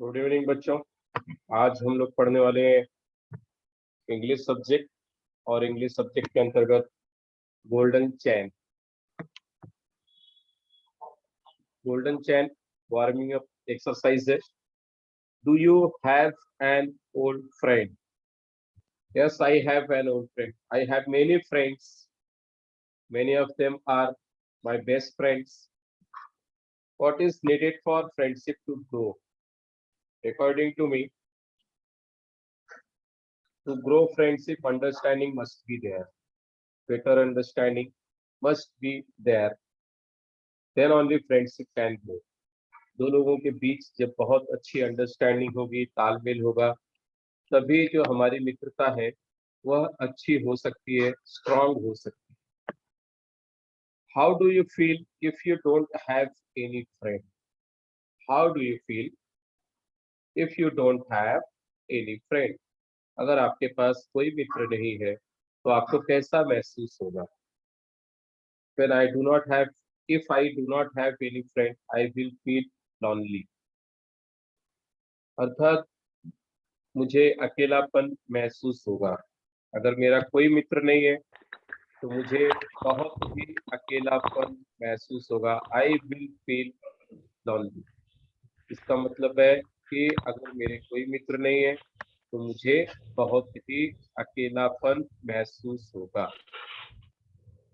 Good evening बच्चों। आज हम लोग पढ़ने वाले हैं इंग्लिश सब्जेक्ट और इंग्लिश सब्जेक्ट के अंतर्गत गोल्डन चैन। गोल्डन चैन वार्मिंग अप एक्सरसाइज है। Do you have an old friend? Yes, I have an old friend. I have many friends. Many of them are my best friends. What is needed for friendship to grow? According to me, to grow friendship, understanding must be there. Better understanding must be there. Then only friendship can grow. दो लोगों के बीच जब बहुत अच्छी understanding होगी, तालमेल होगा, तभी जो हमारी मित्रता है वह अच्छी हो सकती है, स्ट्रांग हो सकती है। How do you feel if you don't have any friend? How do you feel if you don't have any friend? अगर आपके पास कोई मित्र नहीं है तो आपको कैसा महसूस होगा? When I do not have, if I do not have any friend, I will feel lonely. अर्थात मुझे अकेलापन महसूस होगा। अगर मेरा कोई मित्र नहीं है तो मुझे बहुत ही अकेलापन महसूस होगा। I will feel lonely. इसका मतलब है कि अगर मेरे कोई मित्र नहीं है तो मुझे बहुत ही अकेलापन महसूस होगा।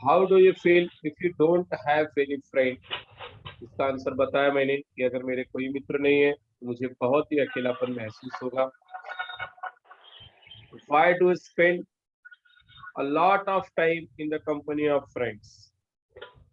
How do you feel if you don't have any friend? इसका आंसर बताया मैंने कि अगर मेरे कोई मित्र नहीं है तो मुझे बहुत ही अकेलापन महसूस होगा। Why do you spend a lot of time in the company of friends?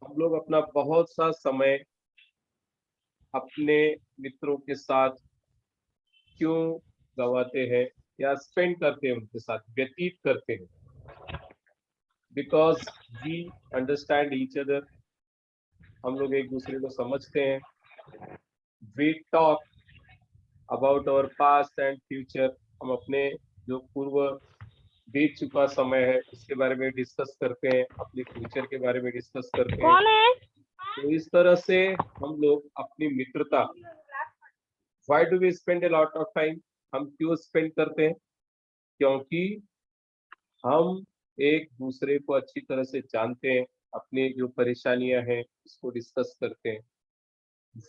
हम लोग अपना बहुत सा समय अपने मित्रों के साथ क्यों गवाते हैं या स्पेंड करते हैं, उनके साथ व्यतीत करते हैं? Because we understand each other. हम लोग एक दूसरे को समझते हैं। We talk about our past and future. हम अपने जो पूर्व बीत चुका समय है उसके बारे में डिस्कस करते हैं, अपने फ्यूचर के बारे में डिस्कस करते हैं। कौन है? तो इस तरह से हम लोग अपनी मित्रता, why do we spend a lot of time? हम क्यों स्पेंड करते हैं? क्योंकि हम एक दूसरे को अच्छी तरह से जानते हैं, अपनी जो परेशानियां हैं उसको डिस्कस करते हैं।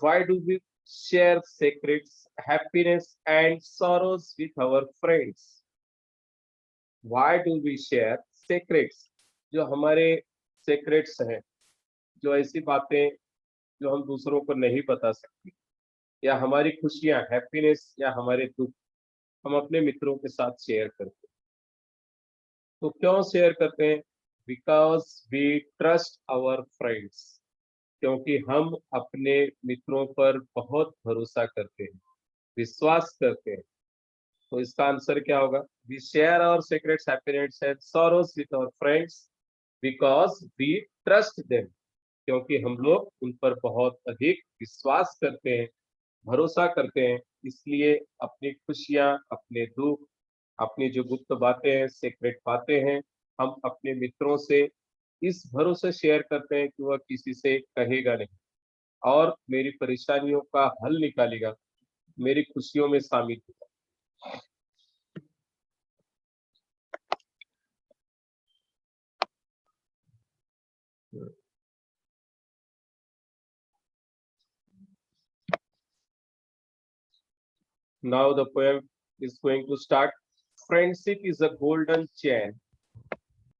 Why do we share secrets, happiness and sorrows with our friends? Why do we share secrets? जो हमारे सीक्रेट्स हैं, जो ऐसी बातें जो हम दूसरों को नहीं बता सकते, या हमारी खुशियां, हैप्पीनेस या हमारे दुख, हम अपने मित्रों के साथ शेयर करते हैं। तो क्यों शेयर करते हैं? Because we trust our friends. क्योंकि हम अपने मित्रों पर बहुत भरोसा करते हैं, विश्वास करते हैं। तो इसका आंसर क्या होगा? We share our secrets, happiness and sorrows with our friends because we trust them. क्योंकि हम लोग उन पर बहुत अधिक विश्वास करते हैं, भरोसा करते हैं। इसलिए अपनी खुशियां, अपने दुख, अपनी जो गुप्त बातें हैं, सीक्रेट बातें हैं, हम अपने मित्रों से इस भरोसे शेयर करते हैं कि वह किसी से कहेगा नहीं और मेरी परेशानियों का हल निकालेगा, मेरी खुशियों में शामिल होगा। Now the poem is going to start. Friendship is a golden chain.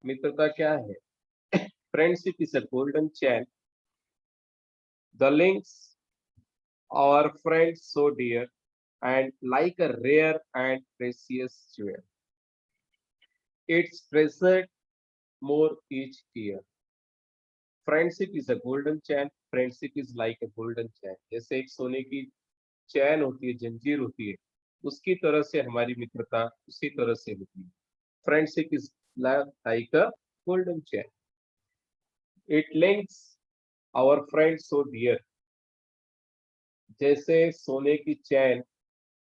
मित्रता क्या है? Friendship is a golden chain. The links our friends so dear and like a rare and precious jewel. It's treasured more each year. Friendship is a golden chain. Friendship is like a golden chain. जैसे एक सोने की चैन होती है, जंजीर होती है, उसकी तरह से हमारी मित्रता उसी तरह से होती है। Friendship is like a golden chain. It links our friends so dear. जैसे सोने की चैन,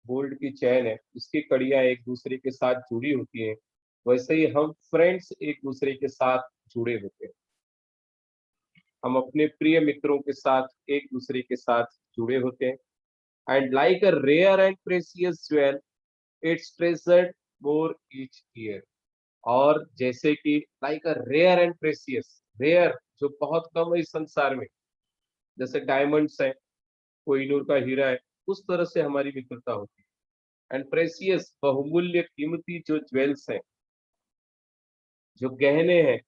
गोल्ड की चैन है, उसकी कड़ियां एक दूसरे के साथ जुड़ी होती हैं, वैसे ही हम फ्रेंड्स एक दूसरे के साथ जुड़े होते हैं। हम अपने प्रिय मित्रों के साथ एक दूसरे के साथ जुड़े होते हैं। and like a rare and precious jewel, it's treasured more each year. और जैसे कि like a rare and precious, rare जो बहुत कम है इस संसार में, जैसे डायमंड्स है, कोहिनूर का हीरा है, उस तरह से हमारी मित्रता होती है। एंड प्रेसियस बहुमूल्य कीमती जो ज्वेल्स हैं, जो गहने हैं,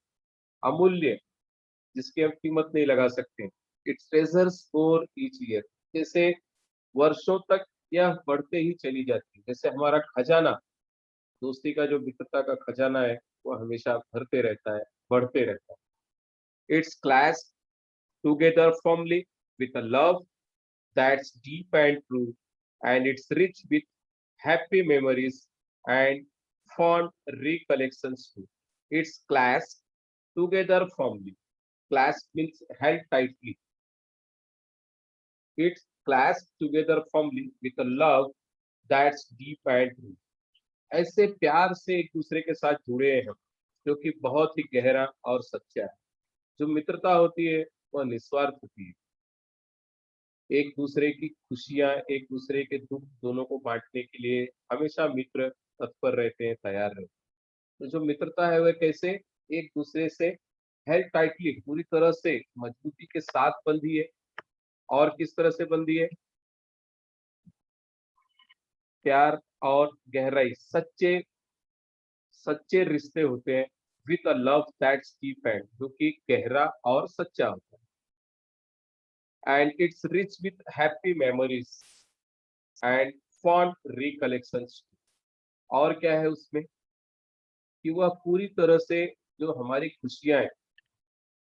अमूल्य, जिसकी हम कीमत नहीं लगा सकते, it's treasures for each year, जैसे वर्षों तक यह बढ़ते ही चली जाती है। जैसे हमारा खजाना, दोस्ती का जो मित्रता का खजाना है, वो हमेशा भरते रहता है, बढ़ते रहता है। It's clash together firmly with a love that's deep and true, and it's rich with happy memories and fond recollections too. It's clasped together firmly. Clasp means held tightly. It's clasped together firmly with a love that's deep and true. ऐसे प्यार से एक दूसरे के साथ जुड़े हैं हम, जो कि बहुत ही गहरा और सच्चा है। जो मित्रता होती है वह निस्वार्थ होती है। एक दूसरे की खुशियां, एक दूसरे के दुख दोनों को बांटने के लिए हमेशा मित्र तत्पर रहते हैं, तैयार रहते हैं। तो जो मित्रता है वह कैसे एक दूसरे से हेल्ड टाइटली, पूरी तरह से मजबूती के साथ बंधी है। और किस तरह से बंधी है? प्यार और गहराई, सच्चे सच्चे रिश्ते होते हैं, with a love that's deep and, जो कि गहरा और सच्चा होता है। And it's rich with happy memories and fond recollections. और क्या है उसमें कि वह पूरी तरह से जो हमारी खुशियां हैं,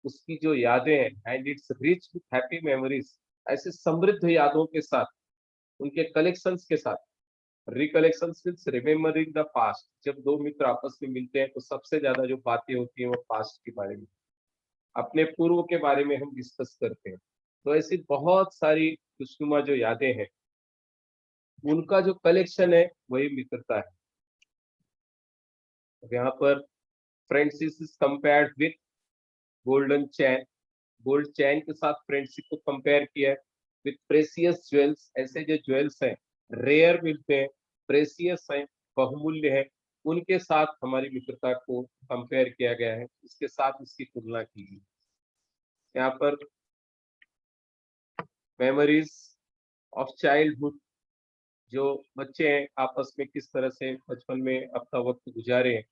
उसकी जो यादें हैं, and it's rich with happy memories, ऐसे समृद्ध यादों के साथ, उनके कलेक्शंस के साथ। Recollections means remembering the past. जब दो मित्र आपस में मिलते हैं तो सबसे ज्यादा जो बातें होती हैं वो पास्ट के बारे में, अपने पूर्व के बारे में हम डिस्कस करते हैं। तो ऐसी बहुत सारी खुशनुमा जो यादें हैं, उनका जो कलेक्शन है वही मित्रता है। अब यहाँ पर friendship is compared with golden chain, gold chain के साथ फ्रेंडशिप को कंपेयर किया है। विथ प्रेसियस ज्वेल्स, ऐसे जो ज्वेल्स हैं रेयर मिलते हैं, प्रेसियस हैं, बहुमूल्य है, उनके साथ हमारी मित्रता को कंपेयर किया गया है, इसके साथ इसकी तुलना की गई। यहाँ पर मेमोरीज ऑफ चाइल्डहुड, जो बच्चे हैं आपस में किस तरह से बचपन में अपना वक्त गुजारे हैं,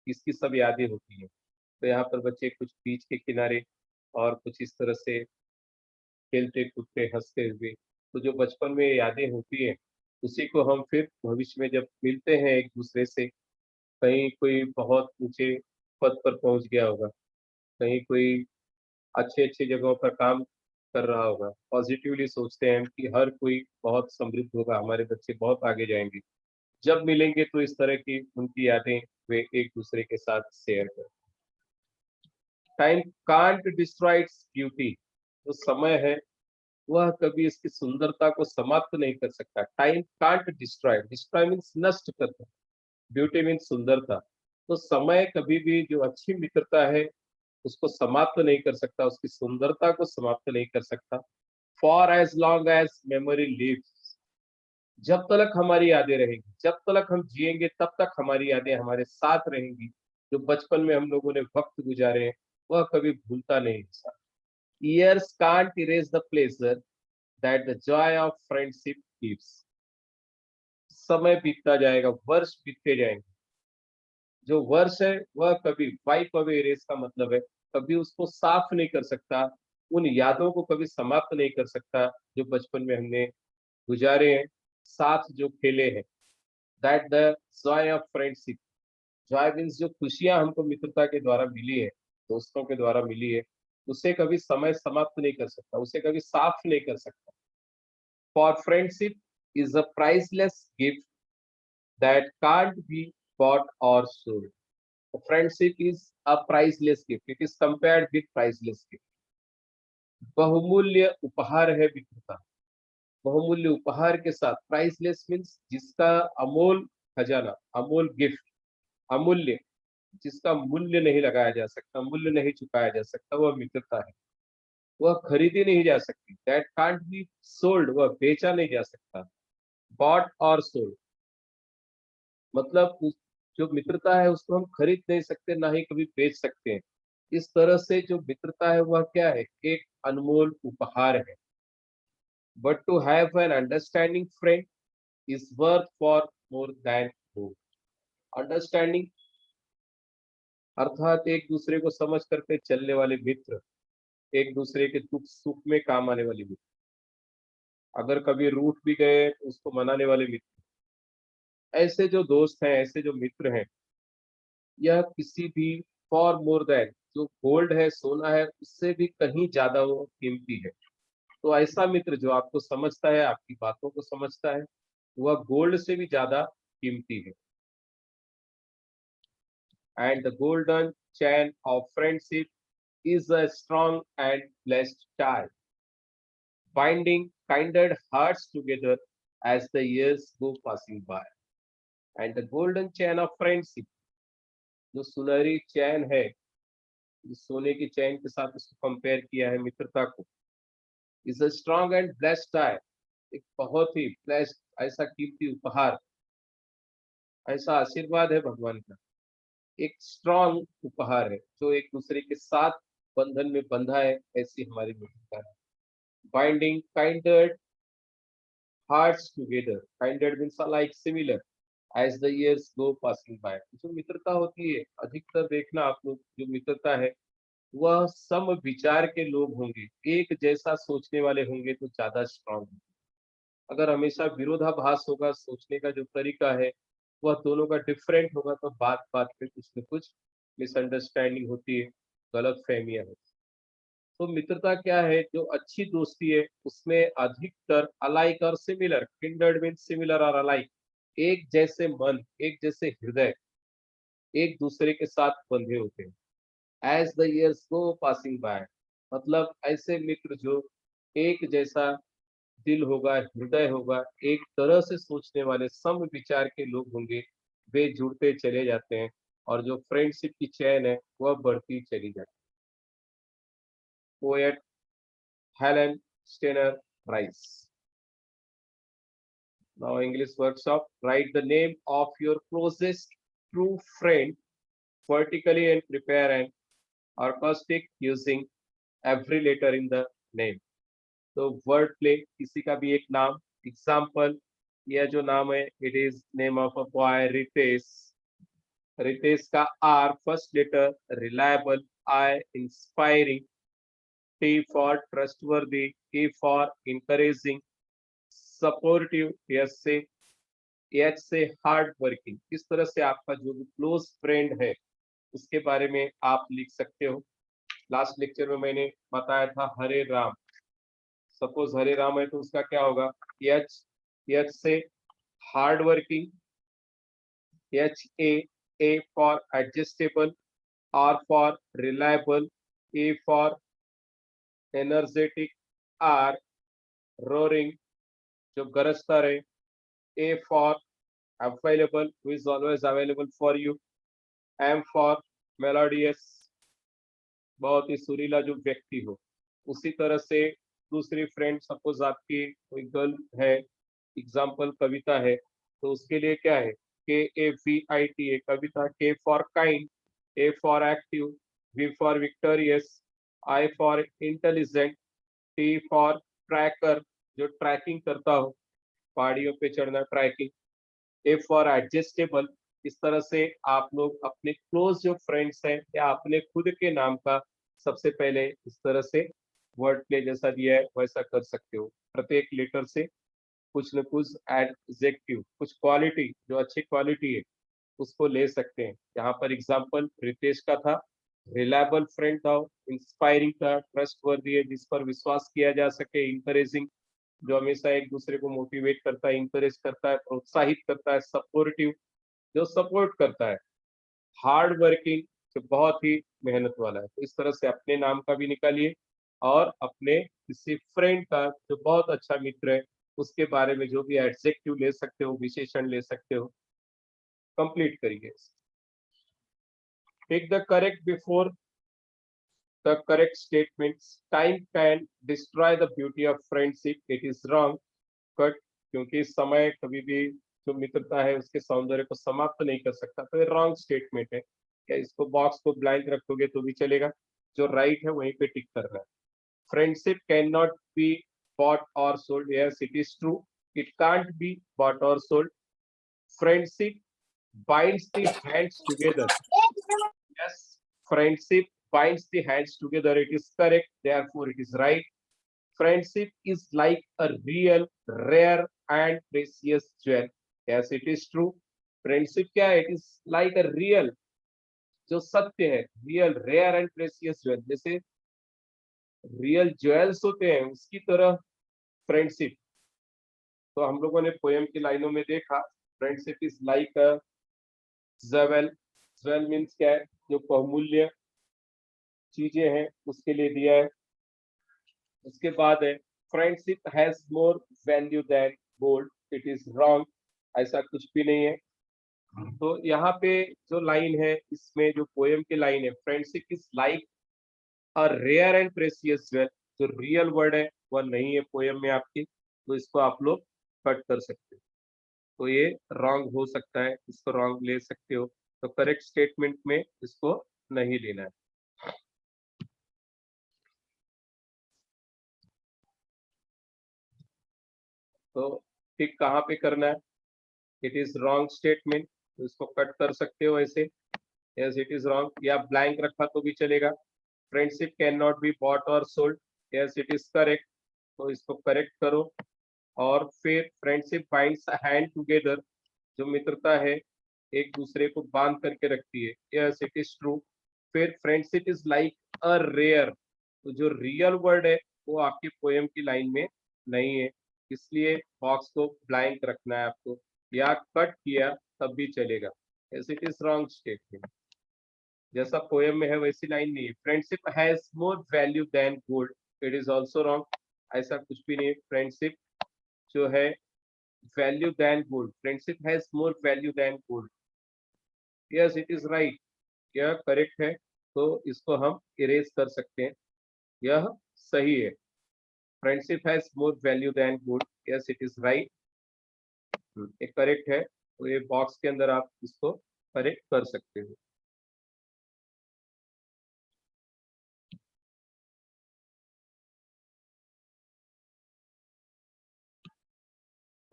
इसकी सब यादें होती हैं। तो यहाँ पर बच्चे कुछ बीच के किनारे और कुछ इस तरह से खेलते कूदते हंसते हुए, तो जो बचपन में यादें होती हैं, उसी को हम फिर भविष्य में जब मिलते हैं एक दूसरे से, कहीं कोई बहुत ऊंचे पद पर पहुंच गया होगा, कहीं कोई अच्छे अच्छे जगहों पर काम कर रहा होगा, पॉजिटिवली सोचते हैं कि हर कोई बहुत समृद्ध होगा, हमारे बच्चे बहुत आगे जाएंगे। जब मिलेंगे तो इस तरह की उनकी यादें वे एक दूसरे के साथ शेयर करें। Time can't destroy its beauty, जो समय है वह कभी इसकी सुंदरता को समाप्त नहीं कर सकता। Time can't destroy, destroy means नष्ट करना, ब्यूटी मीन्स सुंदरता। तो समय कभी भी जो अच्छी मित्रता है उसको समाप्त नहीं कर सकता, उसकी सुंदरता को समाप्त नहीं कर सकता। For as long as memory lives, जब तक हमारी यादें रहेंगी, जब तक हम जिएंगे तब तक हमारी यादें हमारे साथ रहेंगी। जो बचपन में हम लोगों ने वक्त गुजारे हैं वह कभी भूलता नहीं इंसान। Years can't erase the pleasure that the Joy of friendship gives. समय बीतता जाएगा, वर्ष बीतते जाएंगे, जो वर्ष है वह कभी वाइप अवे इरेज का मतलब है, कभी उसको साफ नहीं कर सकता, उन यादों को कभी समाप्त नहीं कर सकता जो बचपन में हमने गुजारे हैं, साथ जो खेले हैं। That the Joy of friendship, Joy means जो खुशियां हमको मित्रता के द्वारा मिली है, दोस्तों के द्वारा मिली है, उसे कभी समय समाप्त नहीं कर सकता, उसे कभी साफ नहीं कर सकता। For friendship is a priceless gift that can't be bought or sold. Friendship is a priceless gift. It is compared with priceless gift. बहुमूल्य उपहार है मित्रता। बहुमूल्य उपहार के साथ, प्राइसलेस मीन्स जिसका अमोल खजाना, अमोल गिफ्ट, अमूल्य, जिसका मूल्य नहीं लगाया जा सकता, मूल्य नहीं चुकाया जा सकता, वह मित्रता है। वह खरीदी नहीं जा सकती, दैट कांट बी सोल्ड, वह बेचा नहीं जा सकता। बॉट और सोल्ड मतलब जो मित्रता है उसको हम खरीद नहीं सकते, ना ही कभी बेच सकते हैं। इस तरह से जो मित्रता है वह क्या है, एक अनमोल उपहार है। But to have an understanding friend is worth for more than gold. Understanding अर्थात एक दूसरे को समझ करके चलने वाले मित्र, एक दूसरे के दुख सुख में काम आने वाले मित्र, अगर कभी रूठ भी गए तो उसको मनाने वाले मित्र, ऐसे जो दोस्त हैं, ऐसे जो मित्र हैं, यह किसी भी फॉर मोर देन, जो गोल्ड है, सोना है, उससे भी कहीं ज्यादा वो कीमती है। तो ऐसा मित्र जो आपको समझता है, आपकी बातों को समझता है, वह गोल्ड से भी ज्यादा कीमती है। And the golden chain of friendship is a strong and blessed tie, binding kindred hearts together as the years go passing by. And the golden chain of friendship, जो सुनहरी चैन है, जो सोने की चैन के साथ इसको कंपेयर किया है मित्रता को, is a strong and blessed tie, एक बहुत ही ब्लेस्ड, ऐसा कीमती उपहार, ऐसा आशीर्वाद है भगवान का, एक स्ट्रॉन्ग उपहार है जो एक दूसरे के साथ बंधन में बंधा है, ऐसी हमारी मित्रता है। Binding kindred hearts together. Kindred means like similar as the years go passing by. जो मित्रता होती है, अधिकतर देखना आप लोग, जो मित्रता है वह सम विचार के लोग होंगे, एक जैसा सोचने वाले होंगे तो ज्यादा स्ट्रांग। अगर हमेशा विरोधाभास होगा, सोचने का जो तरीका है वह दोनों का डिफरेंट होगा, तो बात बात पे कुछ न कुछ मिसअंडरस्टैंडिंग होती है, गलत फहमियां होती है। तो मित्रता क्या है, जो अच्छी दोस्ती है उसमें अधिकतर अलाइक और सिमिलर, किंडर्ड मीन सिमिलर और अलाइक, एक जैसे मन, एक जैसे हृदय, एक दूसरे के साथ बंधे होते हैं। As the years go passing by, मतलब ऐसे मित्र जो एक जैसा दिल होगा, हृदय होगा, एक तरह से सोचने वाले सम विचार के लोग होंगे, वे जुड़ते चले जाते हैं, और जो फ्रेंडशिप की चैन है वह बढ़ती चली जाती है। Poet Helen Steiner Rice. Now English workshop. Write the name of your closest true friend vertically and prepare an acrostic using every letter in the name. तो वर्ड प्ले, किसी का भी एक नाम, एग्जाम्पल, यह जो नाम है, it is name of a boy Ritesh. Ritesh का R first letter, reliable, I inspiring, T for trustworthy, E for encouraging, supportive, S से, एच से हार्ड वर्किंग। इस तरह से आपका जो भी क्लोज फ्रेंड है उसके बारे में आप लिख सकते हो। लास्ट लेक्चर में मैंने बताया था हरे राम, सपोज हरे राम है तो उसका क्या होगा, एच, एच से hard working, H A for adjustable, R for reliable, A for energetic, R roaring, जो गरजता रहे, A for available, who is always available for you, M for melodious, बहुत ही सुरीला जो व्यक्ति हो। उसी तरह से दूसरी फ्रेंड, सपोज आपकी कोई गर्ल है, एग्जाम्पल कविता है, तो उसके लिए क्या है, KAVITA Kavita, K for kind, A for active, V for victorious, I for intelligent, T for tracker, जो ट्रैकिंग करता हो, पहाड़ियों पे चढ़ना, ट्रैकिंग, ए फॉर एडजस्टेबल। इस तरह से आप लोग अपने क्लोज जो फ्रेंड्स हैं या अपने खुद के नाम का सबसे पहले इस तरह से वर्ड प्ले जैसा दिया है वैसा कर सकते हो। प्रत्येक लेटर से कुछ न कुछ एडजेक्टिव, कुछ क्वालिटी जो अच्छी क्वालिटी है उसको ले सकते हैं। यहाँ पर एग्जाम्पल रितेश का था, रिलायबल फ्रेंड था, इंस्पायरिंग था, ट्रस्टवर्दी है जिस पर विश्वास किया जा सके, इंकरेजिंग जो हमेशा एक दूसरे को मोटिवेट करता है, इंकरेज करता है, प्रोत्साहित करता है, सपोर्टिव जो सपोर्ट करता है, हार्ड वर्किंग जो बहुत ही मेहनत वाला है। तो इस तरह से अपने नाम का भी निकालिए और अपने किसी फ्रेंड का जो बहुत अच्छा मित्र है उसके बारे में जो भी एडजेक्टिव ले सकते हो, विशेषण ले सकते हो, कंप्लीट करिए। Take the correct before The correct statements: time can destroy the beauty of friendship. It is wrong. But क्योंकि समय कभी भी जो मित्रता है उसके सौंदर्य को समाप्त नहीं कर सकता, तो ये रॉन्ग स्टेटमेंट है। क्या इसको बॉक्स को ब्लैंक रखोगे तो भी चलेगा, जो राइट है वहीं पे टिक करना है। Friendship can not B bought or sold. Yes, it is true. It can't be bought or sold. Friendship binds the hands together. Yes, friendship binds the hands together. It is correct. Therefore, it is right. Friendship is like a real, rare, and precious jewel. Yes, it is true. Friendship क्या है? It is like a real, जो सत्य है, real, rare and precious jewel. जैसे real jewels होते हैं उसकी तरह फ्रेंडशिप। तो हम लोगों ने पोएम की लाइनों में देखा, friendship is like a jewel. Jewel means क्या है? जो बहुमूल्य चीजें हैं उसके लिए दिया है। उसके बाद है friendship has more value than gold. It is wrong, ऐसा कुछ भी नहीं है। तो यहाँ पे जो लाइन है, इसमें जो पोएम की लाइन है, friendship is like a rare and precious jewel, जो रियल वर्ड है वह नहीं है पोएम में आपकी, तो इसको आप लोग कट कर सकते हो। तो ये रॉन्ग हो सकता है, इसको रॉन्ग ले सकते हो। तो करेक्ट स्टेटमेंट में इसको नहीं लेना है। तो ठीक कहाँ पे करना है? इट इज रॉन्ग स्टेटमेंट, तो इसको कट कर सकते हो ऐसे, यस इट इज रॉन्ग, या ब्लैंक रखा तो भी चलेगा। Friendship can not be bought और sold, yes it is correct, तो इसको करेक्ट करो। और फिर फ्रेंडशिप बाइंड्स हैंड टुगेदर, जो मित्रता है एक दूसरे को बांध करके रखती है, यस इट इज ट्रू। फिर friendship is like a rare, तो जो रियल वर्ड है वो आपकी पोएम की लाइन में नहीं है, इसलिए बॉक्स को ब्लैंक रखना है आपको, या कट किया तब भी चलेगा। Yes it is wrong statement, जैसा पोएम में है वैसी लाइन नहीं है। Friendship has more value than gold, it is also wrong, ऐसा कुछ भी नहीं। फ्रेंडशिप जो है value than gold, friendship has more value than gold, yes it is right, यह करेक्ट है। तो इसको हम इरेज कर सकते हैं, यह सही है। Friendship has more value than gold, yes it is right, ये करेक्ट है। तो ये बॉक्स के अंदर आप इसको करेक्ट कर सकते हो।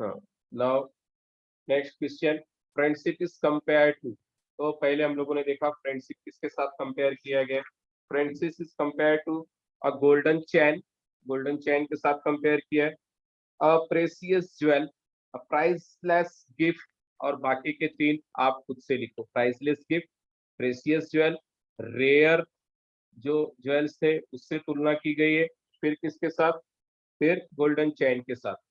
हाँ, now next question, friendship is compare to. तो पहले हम लोगों ने देखा फ्रेंडशिप किसके साथ कंपेयर किया गया, friendship is compare to a golden chain, golden chain के साथ कंपेयर किया है। A precious jewel, a priceless gift, और बाकी के तीन आप खुद से लिखो। Priceless gift, precious jewel, rare जो ज्वेल्स थे उससे तुलना की गई है, फिर किसके साथ? फिर गोल्डन चैन के साथ।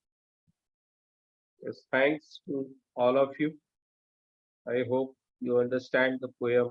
Yes, thanks to all of you. I hope you understand the poem